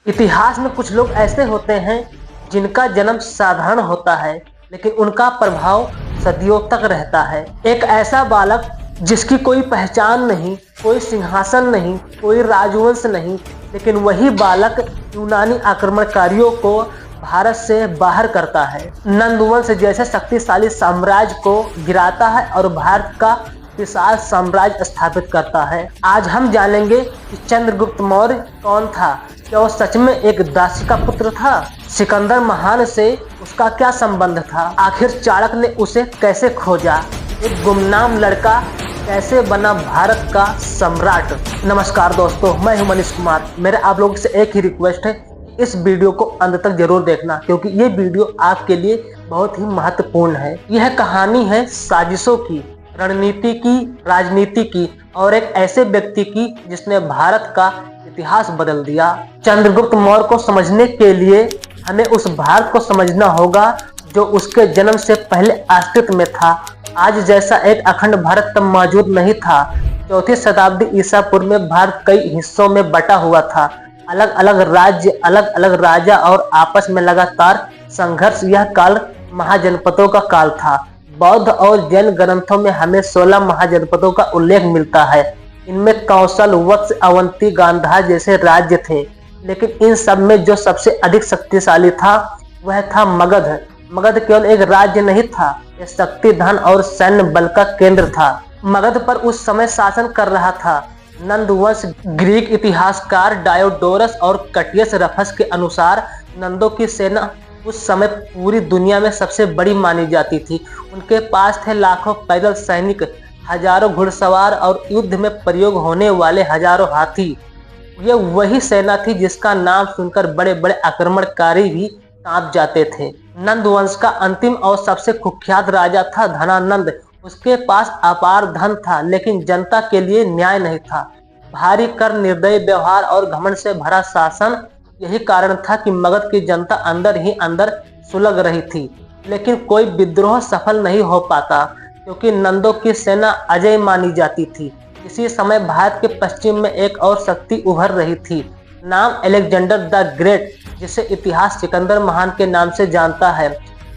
इतिहास में कुछ लोग ऐसे होते हैं जिनका जन्म साधारण होता है लेकिन उनका प्रभाव सदियों तक रहता है। एक ऐसा बालक जिसकी कोई पहचान नहीं, कोई सिंहासन नहीं, कोई राजवंश नहीं, लेकिन वही बालक यूनानी आक्रमणकारियों को भारत से बाहर करता है, नंदवंश जैसे शक्तिशाली साम्राज्य को गिराता है और भारत का विशाल साम्राज्य स्थापित करता है। आज हम जानेंगे कि चंद्रगुप्त मौर्य कौन था। क्या वो सच में एक दासी का पुत्र था? सिकंदर महान से उसका क्या संबंध था? आखिर चाणक्य ने उसे कैसे खोजा? एक गुमनाम लड़का कैसे बना भारत का सम्राट? नमस्कार दोस्तों, मैं हूं मनीष कुमार। मेरा आप लोगों से एक ही रिक्वेस्ट है, इस वीडियो को अंत तक जरूर देखना क्योंकि ये वीडियो आपके लिए बहुत ही महत्वपूर्ण है। यह कहानी है साजिशों की, रणनीति की, राजनीति की और एक ऐसे व्यक्ति की जिसने भारत का इतिहास बदल दिया। चंद्रगुप्त मौर्य को समझने के लिए हमें उस भारत को समझना होगा जो उसके जन्म से पहले अस्तित्व में था। आज जैसा एक अखंड भारत तब मौजूद नहीं था। चौथी शताब्दी ईसा पूर्व में भारत कई हिस्सों में बटा हुआ था। अलग अलग राज्य, अलग अलग राजा और आपस में लगातार संघर्ष। यह काल महाजनपदों का काल था। बौद्ध और जैन ग्रंथों में हमें 16 महाजनपदों का उल्लेख मिलता है। इनमें कौशल, वत्स, अवंती, गांधार जैसे राज्य थे, लेकिन इन सब में जो सबसे अधिक शक्तिशाली था वह था मगध। मगध केवल एक राज्य नहीं था, यह शक्ति, धन और सैन्य बल का केंद्र था। मगध पर उस समय शासन कर रहा था नंदवंश। ग्रीक इतिहासकार डायोडोरस और कटियस रफस के अनुसार नंदों की सेना उस समय पूरी दुनिया में सबसे बड़ी मानी जाती थी। उनके पास थे लाखों पैदल सैनिक, हजारों घुड़सवार और युद्ध में प्रयोग होने वाले हजारों हाथी। ये वही सेना थी जिसका नाम सुनकर बड़े बड़े आक्रमणकारी भी कांप जाते थे। नंदवंश का अंतिम और सबसे कुख्यात राजा था धनानंद। उसके पास अपार धन था लेकिन जनता के लिए न्याय नहीं था। भारी कर, निर्दयी व्यवहार और घमंड से भरा शासन। यही कारण था कि मगध की जनता अंदर ही अंदर सुलग रही थी, लेकिन कोई विद्रोह सफल नहीं हो पाता क्योंकि नंदों की सेना अजय मानी जाती थी। इसी समय भारत के पश्चिम में एक और शक्ति उभर रही थी, नाम अलेक्जेंडर द ग्रेट, जिसे इतिहास सिकंदर महान के नाम से जानता है।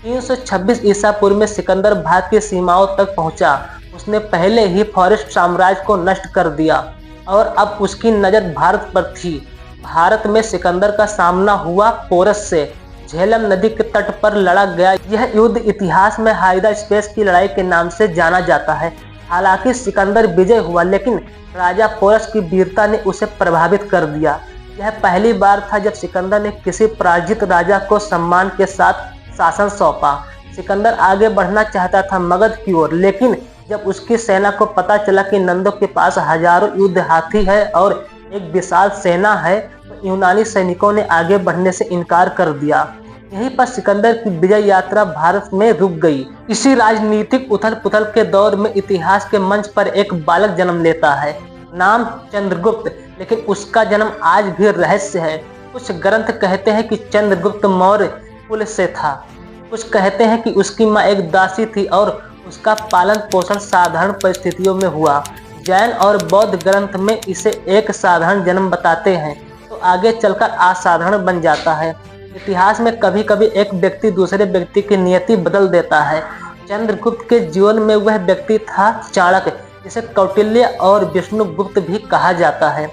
326 ईसा पूर्व में सिकंदर भारत की सीमाओं तक पहुंचा। उसने पहले ही फॉरेस्ट साम्राज्य को नष्ट कर दिया और अब उसकी नजर भारत पर थी। भारत में सिकंदर का सामना हुआ पोरस से। झेलम नदी के तट पर लड़ा गया यह युद्ध इतिहास में हाइड्रा स्पेस की लड़ाई के नाम से जाना जाता है। हालांकि सिकंदर विजय हुआ लेकिन राजा पोरस की वीरता ने उसे प्रभावित कर दिया। यह पहली बार था जब सिकंदर ने किसी पराजित राजा को सम्मान के साथ शासन सौंपा। सिकंदर आगे बढ़ना चाहता था मगध की ओर, लेकिन जब उसकी सेना को पता चला कि नंदों के पास हजारों युद्ध हाथी है और एक विशाल सेना है, तो यूनानी सैनिकों ने आगे बढ़ने से इनकार कर दिया। यहीं पर सिकंदर की विजय यात्रा भारत में रुक गई। इसी राजनीतिक उथल पुथल के दौर में इतिहास के मंच पर एक बालक जन्म लेता है, नाम चंद्रगुप्त, लेकिन उसका जन्म आज भी रहस्य है। कुछ ग्रंथ कहते हैं कि चंद्रगुप्त मौर्य कुल से था, कुछ कहते हैं कि उसकी माँ एक दासी थी और उसका पालन पोषण साधारण परिस्थितियों में हुआ। जैन और बौद्ध ग्रंथ में इसे एक साधारण जन्म बताते हैं तो आगे चलकर असाधारण बन जाता है। इतिहास में कभी कभी एक व्यक्ति दूसरे व्यक्ति की नियति बदल देता है। चंद्रगुप्त के जीवन में वह व्यक्ति था चाणक्य, जिसे कौटिल्य और विष्णुगुप्त भी कहा जाता है।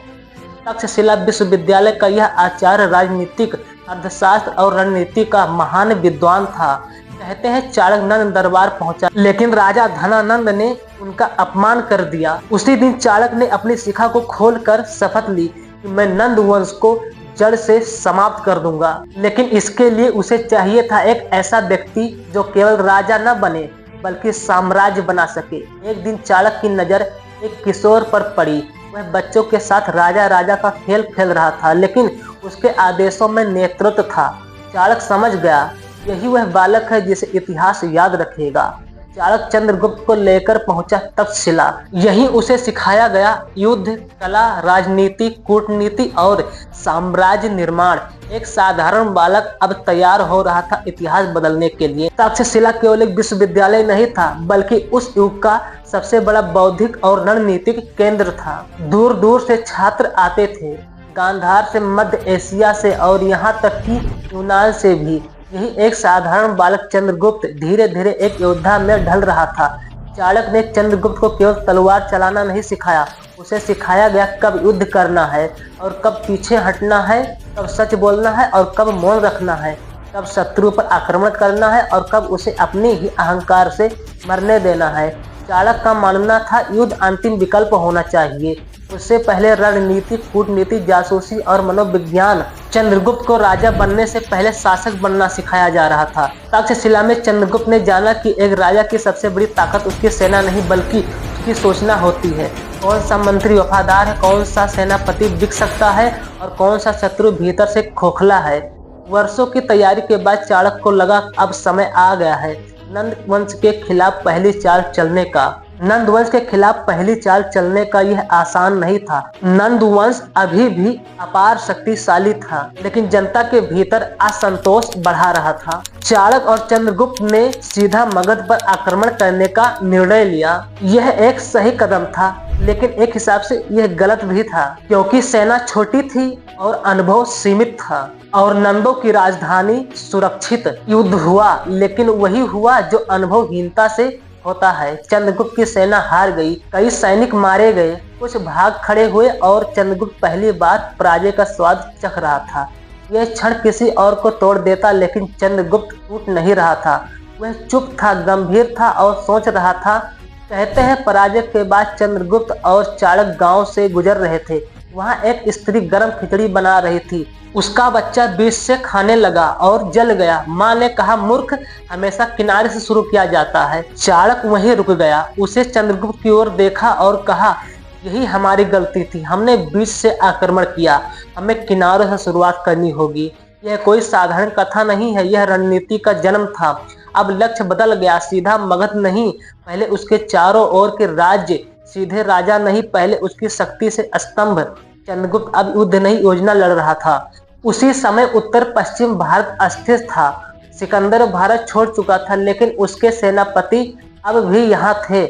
तक्षशिला विश्वविद्यालय का यह आचार्य राजनीतिक, अर्थशास्त्र और रणनीति का महान विद्वान था। कहते हैं चाणक्य नंद दरबार पहुंचा लेकिन राजा धनानंद ने उनका अपमान कर दिया। उसी दिन चाणक्य ने अपनी शिखा को खोलकर शपथ ली कि मैं नंद वंश को जड़ से समाप्त कर दूंगा। लेकिन इसके लिए उसे चाहिए था एक ऐसा व्यक्ति जो केवल राजा न बने बल्कि साम्राज्य बना सके। एक दिन चाणक्य की नजर एक किशोर पर पड़ी। वह बच्चों के साथ राजा राजा का खेल खेल रहा था, लेकिन उसके आदेशों में नेतृत्व था। चाणक्य समझ गया यही वह बालक है जिसे इतिहास याद रखेगा। चाणक्य चंद्रगुप्त को लेकर पहुंचा तक्षशिला। यहीं उसे सिखाया गया युद्ध कला, राजनीति, कूटनीति और साम्राज्य निर्माण। एक साधारण बालक अब तैयार हो रहा था इतिहास बदलने के लिए। तक्षशिला केवल एक विश्वविद्यालय नहीं था बल्कि उस युग का सबसे बड़ा बौद्धिक और रणनीतिक केंद्र था। दूर दूर से छात्र आते थे, गांधार से, मध्य एशिया से और यहाँ तक कि यूनान से भी। यही एक साधारण बालक चंद्रगुप्त धीरे धीरे एक योद्धा में ढल रहा था। चाणक्य ने चंद्रगुप्त को केवल तलवार चलाना नहीं सिखाया, उसे सिखाया गया कब युद्ध करना है और कब पीछे हटना है, कब सच बोलना है और कब मौन रखना है, कब शत्रु पर आक्रमण करना है और कब उसे अपने ही अहंकार से मरने देना है। चाणक्य का मानना था युद्ध अंतिम विकल्प होना चाहिए। उससे पहले रणनीति, कूटनीति, जासूसी और मनोविज्ञान। चंद्रगुप्त को राजा बनने से पहले शासक बनना सिखाया जा रहा था। तक्षशिला में चंद्रगुप्त ने जाना कि एक राजा की सबसे बड़ी ताकत उसकी सेना नहीं बल्कि उसकी सोचना होती है। कौन सा मंत्री वफादार है, कौन सा सेनापति बिक सकता है और कौन सा शत्रु भीतर से खोखला है। वर्षों की तैयारी के बाद चाणक्य को लगा अब समय आ गया है नंद वंश के खिलाफ पहली चाल चलने का। नंद वंश के खिलाफ पहली चाल चलने का यह आसान नहीं था। नंद वंश अभी भी अपार शक्तिशाली था, लेकिन जनता के भीतर असंतोष बढ़ा रहा था। चाणक्य और चंद्रगुप्त ने सीधा मगध पर आक्रमण करने का निर्णय लिया। यह एक सही कदम था, लेकिन एक हिसाब से यह गलत भी था, क्योंकि सेना छोटी थी और अनुभव सीमित था और नंदों की राजधानी सुरक्षित। युद्ध हुआ, लेकिन वही हुआ जो अनुभवहीनता से होता है। चंद्रगुप्त की सेना हार गई, कई सैनिक मारे गए, कुछ भाग खड़े हुए और चंद्रगुप्त पहली बार पराजय का स्वाद चख रहा था। यह क्षण किसी और को तोड़ देता, लेकिन चंद्रगुप्त टूट नहीं रहा था। वह चुप था, गंभीर था और सोच रहा था। कहते हैं पराजय के बाद चंद्रगुप्त और चाणक्य गांव से गुजर रहे थे। वहां एक स्त्री गर्म खिचड़ी बना रही थी। उसका बच्चा बीच से खाने लगा और जल गया। माँ ने कहा, मूर्ख, हमेशा किनारे से शुरू किया जाता है। चाणक्य वहीं रुक गया। उसे चंद्रगुप्त की ओर देखा और कहा, यही हमारी गलती थी, हमने बीच से आक्रमण किया, हमें किनारों से शुरुआत करनी होगी। यह कोई साधारण कथा नहीं है, यह रणनीति का जन्म था। अब लक्ष्य बदल गया, सीधा मगध नहीं, पहले उसके चारों ओर के राज्य, सीधे राजा नहीं, पहले उसकी शक्ति से स्तंभ। चंद्रगुप्त अब युद्ध नहीं, योजना लड़ रहा था। उसी समय उत्तर पश्चिम भारत अस्थिर था। सिकंदर भारत छोड़ चुका था, लेकिन उसके सेनापति अब भी यहाँ थे।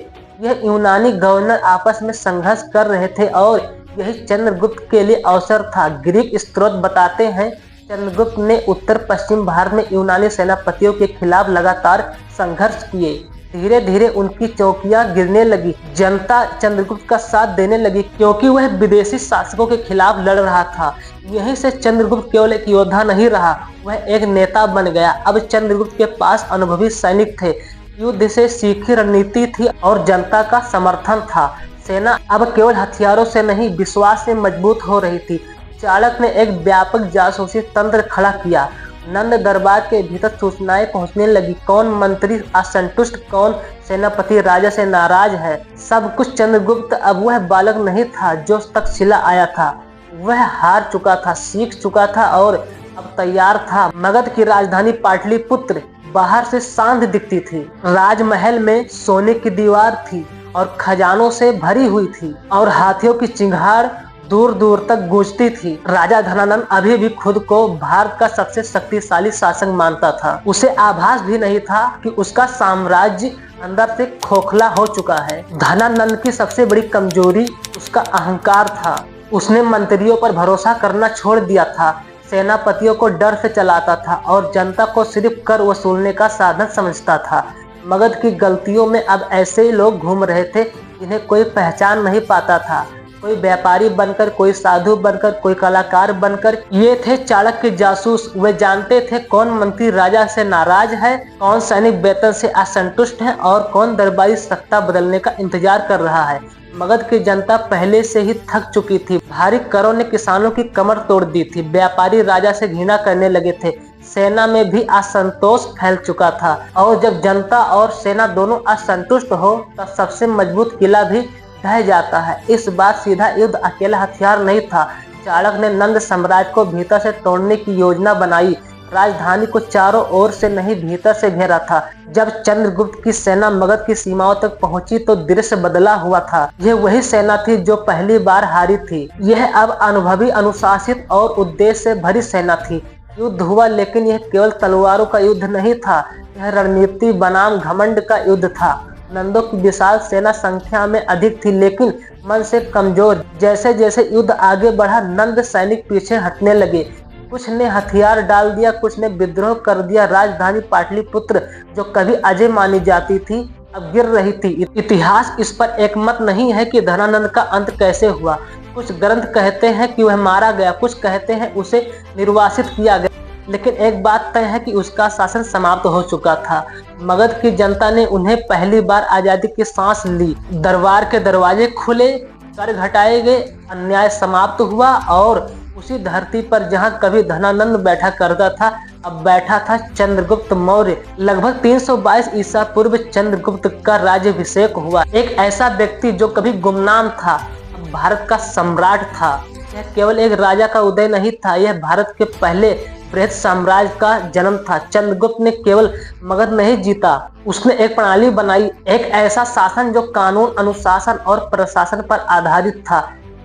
यह यूनानी गवर्नर आपस में संघर्ष कर रहे थे और यही चंद्रगुप्त के लिए अवसर था। ग्रीक स्रोत बताते हैं चंद्रगुप्त ने उत्तर पश्चिम भारत में यूनानी सेनापतियों के खिलाफ लगातार संघर्ष किए। धीरे धीरे उनकी चौकियां गिरने लगी। जनता चंद्रगुप्त का साथ देने लगी, क्योंकि वह विदेशी शासकों के खिलाफ लड़ रहा था। यहीं से चंद्रगुप्त केवल एक योद्धा नहीं रहा, वह एक नेता बन गया। अब चंद्रगुप्त के पास अनुभवी सैनिक थे, युद्ध से सीखी रणनीति थी और जनता का समर्थन था। सेना अब केवल हथियारों से नहीं, विश्वास से मजबूत हो रही थी। चाणक्य ने एक व्यापक जासूसी तंत्र खड़ा किया। नंद दरबार के भीतर सूचनाएं पहुंचने लगी। कौन मंत्री असंतुष्ट, कौन सेनापति राजा से नाराज है। सब कुछ चंद्रगुप्त अब वह बालक नहीं था जो तक्षशिला आया था। वह हार चुका था, सीख चुका था और अब तैयार था। मगध की राजधानी पाटलिपुत्र बाहर से शांत दिखती थी। राजमहल में सोने की दीवार थी और खजानों से भरी हुई थी और हाथियों की चिंगार दूर दूर तक गूंजती थी। राजा धनानंद अभी भी खुद को भारत का सबसे शक्तिशाली शासक मानता था। उसे आभास भी नहीं था कि उसका साम्राज्य अंदर से खोखला हो चुका है। धनानंद की सबसे बड़ी कमजोरी उसका अहंकार था। उसने मंत्रियों पर भरोसा करना छोड़ दिया था, सेनापतियों को डर से चलाता था और जनता को सिर्फ कर वसूलने का साधन समझता था। मगध की गलतियों में अब ऐसे ही लोग घूम रहे थे जिन्हें कोई पहचान नहीं पाता था। कोई व्यापारी बनकर, कोई साधु बनकर, कोई कलाकार बनकर। ये थे चाणक्य के जासूस। वे जानते थे कौन मंत्री राजा से नाराज है, कौन सैनिक वेतन से असंतुष्ट है और कौन दरबारी सत्ता बदलने का इंतजार कर रहा है। मगध की जनता पहले से ही थक चुकी थी। भारी करों ने किसानों की कमर तोड़ दी थी। व्यापारी राजा से घृणा करने लगे थे। सेना में भी असंतोष फैल चुका था और जब जनता और सेना दोनों असंतुष्ट हो तब सबसे मजबूत किला भी ढह जाता है। इस बार सीधा युद्ध अकेला हथियार नहीं था। चाणक्य ने नंद साम्राज्य को भीतर से तोड़ने की योजना बनाई। राजधानी को चारों ओर से नहीं, भीतर से घेरा था। जब चंद्रगुप्त की सेना मगध की सीमाओं तक पहुंची तो दृश्य बदला हुआ था। यह वही सेना थी जो पहली बार हारी थी। यह अब अनुभवी, अनुशासित और उद्देश्य से भरी सेना थी। युद्ध हुआ, लेकिन यह केवल तलवारों का युद्ध नहीं था, यह रणनीति बनाम घमंड का युद्ध था। नंदों की विशाल सेना संख्या में अधिक थी, लेकिन मन से कमजोर। जैसे जैसे युद्ध आगे बढ़ा, नंद सैनिक पीछे हटने लगे। कुछ ने हथियार डाल दिया, कुछ ने विद्रोह कर दिया। राजधानी पाटलिपुत्र जो कभी अजय मानी जाती थी, अब गिर रही थी। इतिहास इस पर एकमत नहीं है कि धनानंद का अंत कैसे हुआ। कुछ ग्रंथ कहते हैं कि वह मारा गया, कुछ कहते हैं उसे निर्वासित किया गया, लेकिन एक बात तय है कि उसका शासन समाप्त हो चुका था। मगध की जनता ने उन्हें पहली बार आजादी की सांस ली। दरबार के दरवाजे खुले, कर घटाए गए, अन्याय समाप्त हुआ और उसी धरती पर जहां कभी धनानंद बैठा करता था, अब बैठा था चंद्रगुप्त मौर्य। लगभग 322 ईसा पूर्व चंद्रगुप्त का राज्याभिषेक हुआ। एक ऐसा व्यक्ति जो कभी गुमनाम था, अब भारत का सम्राट था। यह केवल एक राजा का उदय नहीं था, यह भारत के पहले बृहद साम्राज्य का जन्म था। चंद्रगुप्त ने केवल मगध नहीं जीता, उसने एक प्रणाली बनाई, एक ऐसा शासन जो कानून, अनुशासन और प्रशासन पर आधारित था।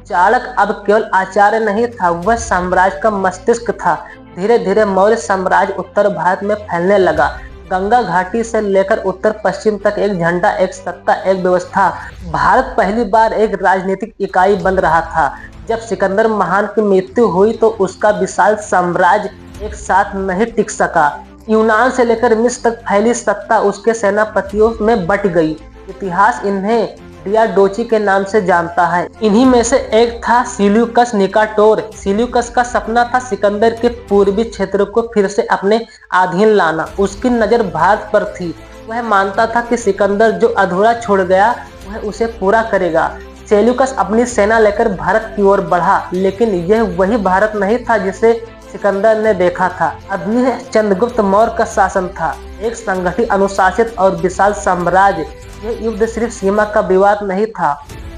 चाणक्य अब केवल आचार्य नहीं था, वह साम्राज्य का मस्तिष्क था। धीरे धीरे मौर्य साम्राज्य उत्तर भारत में फैलने लगा। गंगा घाटी से लेकर उत्तर पश्चिम तक एक झंडा, एक सत्ता, एक व्यवस्था। भारत पहली बार एक राजनीतिक इकाई बन रहा था। जब सिकंदर महान की मृत्यु हुई तो उसका विशाल साम्राज्य एक साथ नहीं टिक सका। यूनान से लेकर मिस्र तक फैली सत्ता उसके सेनापतियों में बट गई। इतिहास इन्हें डियाडोची के नाम से जानता है। इन्हीं में से एक था सिल्यूकस निकाटोर। सिल्यूकस का सपना था सिकंदर के पूर्वी क्षेत्र को फिर से अपने अधीन लाना। उसकी नजर भारत पर थी। वह मानता था कि सिकंदर जो अधूरा छोड़ गया वह उसे पूरा करेगा। सेल्यूकस अपनी सेना लेकर भारत की ओर बढ़ा, लेकिन यह वही भारत नहीं था जिसे सिकंदर ने देखा था। अब यह चंद्रगुप्त मौर्य का शासन था, एक संगठित, अनुशासित और विशाल साम्राज्य। यह युद्ध सिर्फ सीमा का विवाद नहीं था,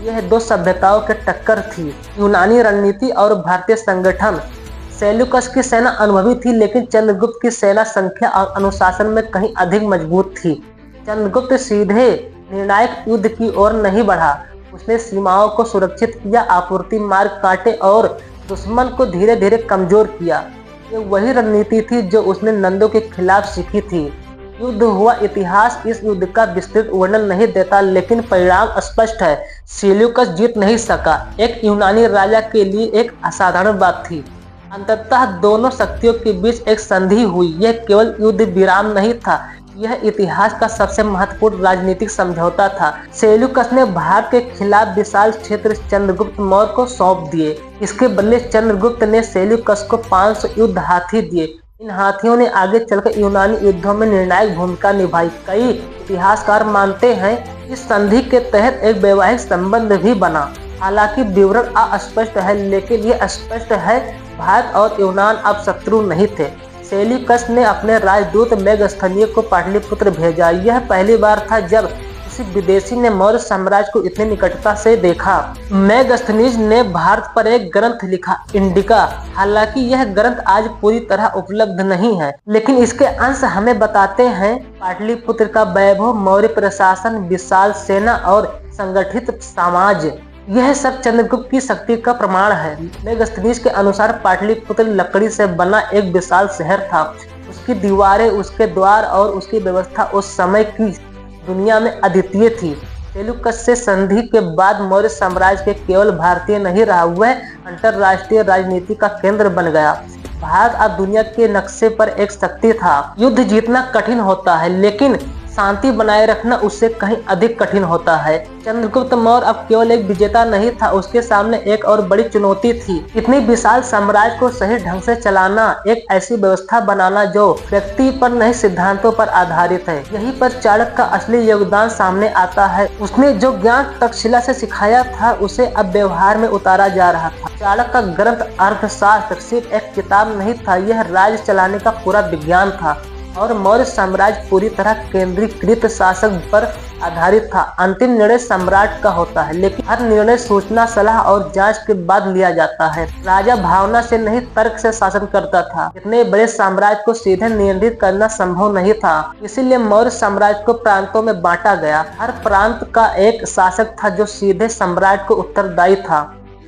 यह दो सभ्यताओं के टक्कर थी, यूनानी रणनीति और भारतीय संगठन। सेल्यूकस की सेना अनुभवी थी, लेकिन चंद्रगुप्त की सेना संख्या और अनुशासन में कहीं अधिक मजबूत थी। चंद्रगुप्त सीधे निर्णायक युद्ध की ओर नहीं बढ़ा, उसने सीमाओं को सुरक्षित किया, आपूर्ति मार्ग काटे और दुश्मन को धीरे धीरे कमजोर किया। ये वही रणनीति थी जो उसने नंदों के खिलाफ सीखी थी। युद्ध हुआ। इतिहास इस युद्ध का विस्तृत वर्णन नहीं देता, लेकिन परिणाम स्पष्ट है। सेल्यूकस जीत नहीं सका। एक यूनानी राजा के लिए एक असाधारण बात थी। अंततः दोनों शक्तियों के बीच एक संधि हुई। यह केवल युद्ध विराम नहीं था, यह इतिहास का सबसे महत्वपूर्ण राजनीतिक समझौता था। सेल्यूकस ने भारत के खिलाफ विशाल क्षेत्र चंद्रगुप्त मौर्य को सौंप दिए। इसके बदले चंद्रगुप्त ने सेल्यूकस को 500 युद्ध हाथी दिए। इन हाथियों ने आगे चलकर यूनानी युद्धों में निर्णायक भूमिका निभाई। कई इतिहासकार मानते हैं इस संधि के तहत एक वैवाहिक संबंध भी बना। हालांकि विवरण अस्पष्ट है, लेकिन यह स्पष्ट है भारत और यूनान अब शत्रु नहीं थे। सेल्यूकस ने अपने राजदूत मेगस्थनीय को पाटलिपुत्र भेजा। यह पहली बार था जब किसी विदेशी ने मौर्य साम्राज्य को इतनी निकटता से देखा। मेगस्थनीज ने भारत पर एक ग्रंथ लिखा, इंडिका। हालांकि यह ग्रंथ आज पूरी तरह उपलब्ध नहीं है, लेकिन इसके अंश हमें बताते हैं पाटलिपुत्र का वैभव, मौर्य प्रशासन, विशाल सेना और संगठित समाज। यह सब चंद्रगुप्त की शक्ति का प्रमाण है। मेगस्थनीज के अनुसार पाटलिपुत्र लकड़ी से बना एक विशाल शहर था। उसकी दीवारें, उसके द्वार और उसकी व्यवस्था उस समय की दुनिया में अद्वितीय थी। सेल्यूकस से संधि के बाद मौर्य साम्राज्य के केवल भारतीय नहीं रहा, वह अंतरराष्ट्रीय राजनीति का केंद्र बन गया। भारत अब दुनिया के नक्शे पर एक शक्ति था। युद्ध जीतना कठिन होता है, लेकिन शांति बनाए रखना उससे कहीं अधिक कठिन होता है। चंद्रगुप्त मौर्य अब केवल एक विजेता नहीं था, उसके सामने एक और बड़ी चुनौती थी। इतनी विशाल साम्राज्य को सही ढंग से चलाना, एक ऐसी व्यवस्था बनाना जो व्यक्ति पर नहीं सिद्धांतों पर आधारित है। यहीं पर चाणक्य का असली योगदान सामने आता है। उसने जो ज्ञान तक्षशिला से सिखाया था, उसे अब व्यवहार में उतारा जा रहा था। चाणक्य का ग्रंथ अर्थशास्त्र सिर्फ एक किताब नहीं था, यह राज्य चलाने का पूरा विज्ञान था। और मौर्य साम्राज्य पूरी तरह केंद्रीकृत शासक पर आधारित था। अंतिम निर्णय सम्राट का होता है, लेकिन हर निर्णय सूचना, सलाह और जांच के बाद लिया जाता है। राजा भावना से नहीं, तर्क से शासन करता था। इतने बड़े साम्राज्य को सीधे नियंत्रित करना संभव नहीं था, इसीलिए मौर्य साम्राज्य को प्रांतों में बांटा गया। हर प्रांत का एक शासक था जो सीधे सम्राट को उत्तरदायी था।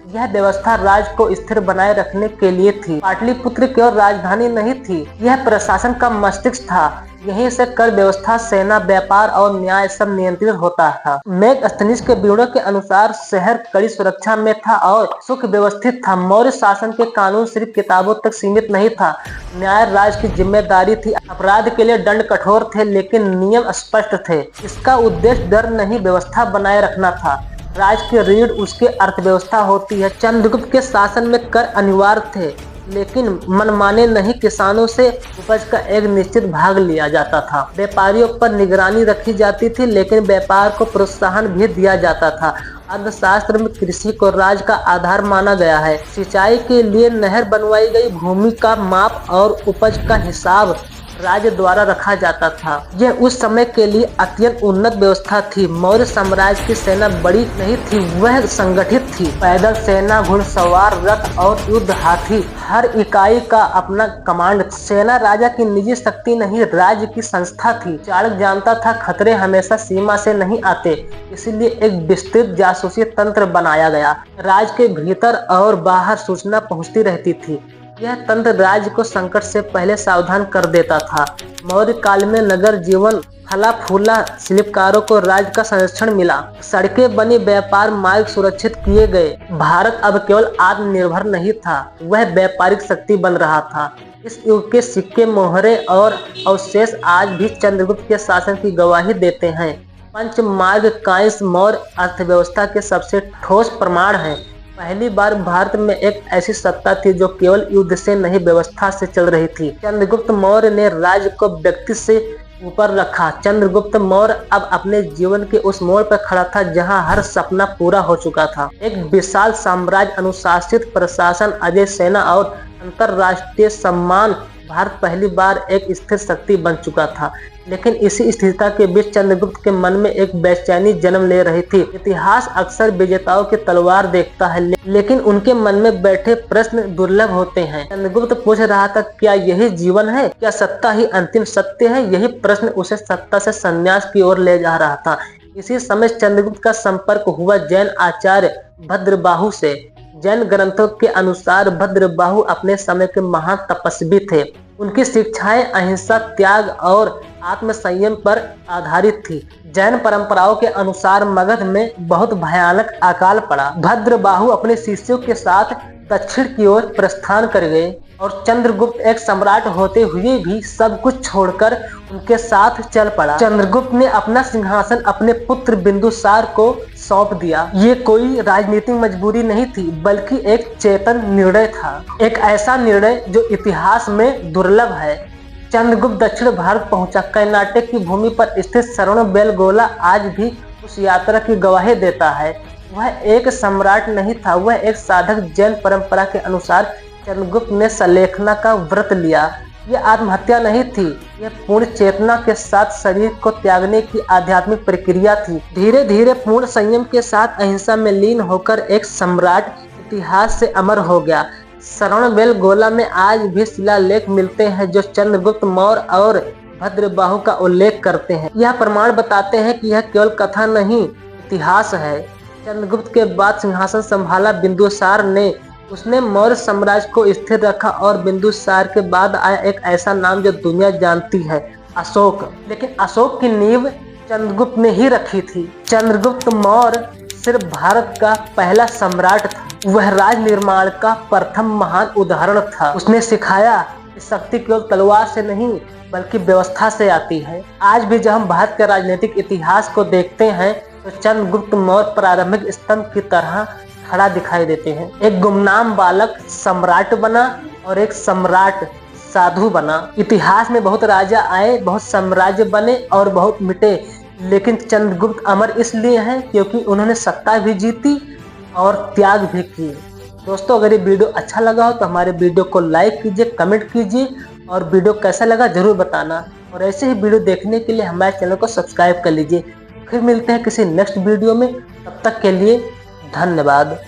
यह व्यवस्था राज्य को स्थिर बनाए रखने के लिए थी। पाटलिपुत्र केवल राजधानी नहीं थी, यह प्रशासन का मस्तिष्क था। यहीं से कर व्यवस्था, सेना, व्यापार और न्याय सब नियंत्रित होता था। मेगस्थनीज के ब्यूरो के अनुसार शहर कड़ी सुरक्षा में था और सुव्यवस्थित था। मौर्य शासन के कानून सिर्फ किताबों तक सीमित नहीं था, न्याय राज्य की जिम्मेदारी थी। अपराध के लिए दंड कठोर थे लेकिन नियम स्पष्ट थे। इसका उद्देश्य डर नहीं, व्यवस्था बनाए रखना था। राज्य की रीढ़ उसकी अर्थव्यवस्था होती है। चंद्रगुप्त के शासन में कर अनिवार्य थे लेकिन मनमाने नहीं, किसानों से उपज का एक निश्चित भाग लिया जाता था। व्यापारियों पर निगरानी रखी जाती थी लेकिन व्यापार को प्रोत्साहन भी दिया जाता था। अर्थशास्त्र में कृषि को राज्य का आधार माना गया है। सिंचाई के लिए नहर बनवाई गई, भूमि का माप और उपज का हिसाब राज्य द्वारा रखा जाता था। यह उस समय के लिए अत्यंत उन्नत व्यवस्था थी। मौर्य साम्राज्य की सेना बड़ी नहीं थी, वह संगठित थी। पैदल सेना, घुड़सवार, रथ और युद्ध हाथी, हर इकाई का अपना कमांड। सेना राजा की निजी शक्ति नहीं, राज्य की संस्था थी। चाणक्य जानता था खतरे हमेशा सीमा से नहीं आते, इसलिए एक विस्तृत जासूसी तंत्र बनाया गया। राज्य के भीतर और बाहर सूचना पहुंचती रहती थी। यह तंत्र राज्य को संकट से पहले सावधान कर देता था। मौर्य काल में नगर जीवन फला फूला, शिल्पकारों को राज्य का संरक्षण मिला, सड़कें बनी, व्यापार मार्ग सुरक्षित किए गए। भारत अब केवल आत्मनिर्भर नहीं था, वह व्यापारिक शक्ति बन रहा था। इस युग के सिक्के, मोहरे और अवशेष आज भी चंद्रगुप्त के शासन की गवाही देते हैं। पंचमार्ग कांस्य मौर्य अर्थव्यवस्था के सबसे ठोस प्रमाण है। पहली बार भारत में एक ऐसी सत्ता थी जो केवल युद्ध से नहीं, व्यवस्था से चल रही थी। चंद्रगुप्त मौर्य ने राज्य को व्यक्ति से ऊपर रखा। चंद्रगुप्त मौर्य अब अपने जीवन के उस मोड़ पर खड़ा था जहां हर सपना पूरा हो चुका था। एक विशाल साम्राज्य, अनुशासित प्रशासन, अजय सेना और अंतरराष्ट्रीय सम्मान। भारत पहली बार एक स्थिर शक्ति बन चुका था। लेकिन इसी स्थिरता के बीच चंद्रगुप्त के मन में एक बेचैनी जन्म ले रही थी। इतिहास अक्सर विजेताओं की तलवार देखता है लेकिन उनके मन में बैठे प्रश्न दुर्लभ होते हैं। चंद्रगुप्त पूछ रहा था, क्या यही जीवन है? क्या सत्ता ही अंतिम सत्य है? यही प्रश्न उसे सत्ता से संन्यास की ओर ले जा रहा था। इसी समय चंद्रगुप्त का संपर्क हुआ जैन आचार्य भद्रबाहु से। जैन ग्रंथों के अनुसार भद्रबाहु अपने समय के महान तपस्वी थे। उनकी शिक्षाएं अहिंसा, त्याग और आत्मसंयम पर आधारित थी। जैन परंपराओं के अनुसार मगध में बहुत भयानक अकाल पड़ा। भद्रबाहु अपने शिष्यों के साथ दक्षिण की ओर प्रस्थान कर गए और चंद्रगुप्त एक सम्राट होते हुए भी सब कुछ छोड़कर उनके साथ चल पड़ा। चंद्रगुप्त ने अपना सिंहासन अपने पुत्र बिंदुसार को सौंप दिया। ये कोई राजनीतिक मजबूरी नहीं थी बल्कि एक चेतन निर्णय था, एक ऐसा निर्णय जो इतिहास में दुर्लभ है। चंद्रगुप्त दक्षिण भारत पहुंचा। कर्नाटक की भूमि पर स्थित श्रवणबेलगोला आज भी उस यात्रा की गवाही देता है। वह एक सम्राट नहीं था, वह एक साधक। जैन परंपरा के अनुसार चंद्रगुप्त ने सलेखना का व्रत लिया। यह आत्महत्या नहीं थी, यह पूर्ण चेतना के साथ शरीर को त्यागने की आध्यात्मिक प्रक्रिया थी। धीरे धीरे पूर्ण संयम के साथ अहिंसा में लीन होकर एक सम्राट इतिहास से अमर हो गया। श्रवणबेलगोला में आज भी शिलालेख मिलते हैं जो चंद्रगुप्त मौर्य और भद्रबाहु का उल्लेख करते हैं। यह प्रमाण बताते हैं कि यह केवल कथा नहीं, इतिहास है। चंद्रगुप्त के बाद सिंहासन संभाला बिंदुसार ने। उसने मौर्य साम्राज्य को स्थिर रखा और बिंदुसार के बाद आया एक ऐसा नाम जो दुनिया जानती है, अशोक। लेकिन अशोक की नींव चंद्रगुप्त ने ही रखी थी। चंद्रगुप्त मौर्य सिर्फ भारत का पहला सम्राट था, वह राज निर्माण का प्रथम महान उदाहरण था। उसने सिखाया कि शक्ति केवल तलवार से नहीं बल्कि व्यवस्था से आती है। आज भी जब हम भारत के राजनीतिक इतिहास को देखते हैं तो चंद्रगुप्त मौर्य प्रारंभिक स्तंभ की तरह खड़ा दिखाई देते हैं। एक गुमनाम बालक सम्राट बना और एक सम्राट साधु बना। इतिहास में बहुत राजा आए, बहुत साम्राज्य बने और बहुत मिटे, लेकिन चंद्रगुप्त अमर इसलिए हैं क्योंकि उन्होंने सत्ता भी जीती और त्याग भी किए। दोस्तों, अगर ये वीडियो अच्छा लगा हो तो हमारे वीडियो को लाइक कीजिए, कमेंट कीजिए और वीडियो कैसा लगा जरूर बताना। और ऐसे ही वीडियो देखने के लिए हमारे चैनल को सब्सक्राइब कर लीजिए। फिर मिलते हैं किसी नेक्स्ट वीडियो में, तब तक के लिए धन्यवाद।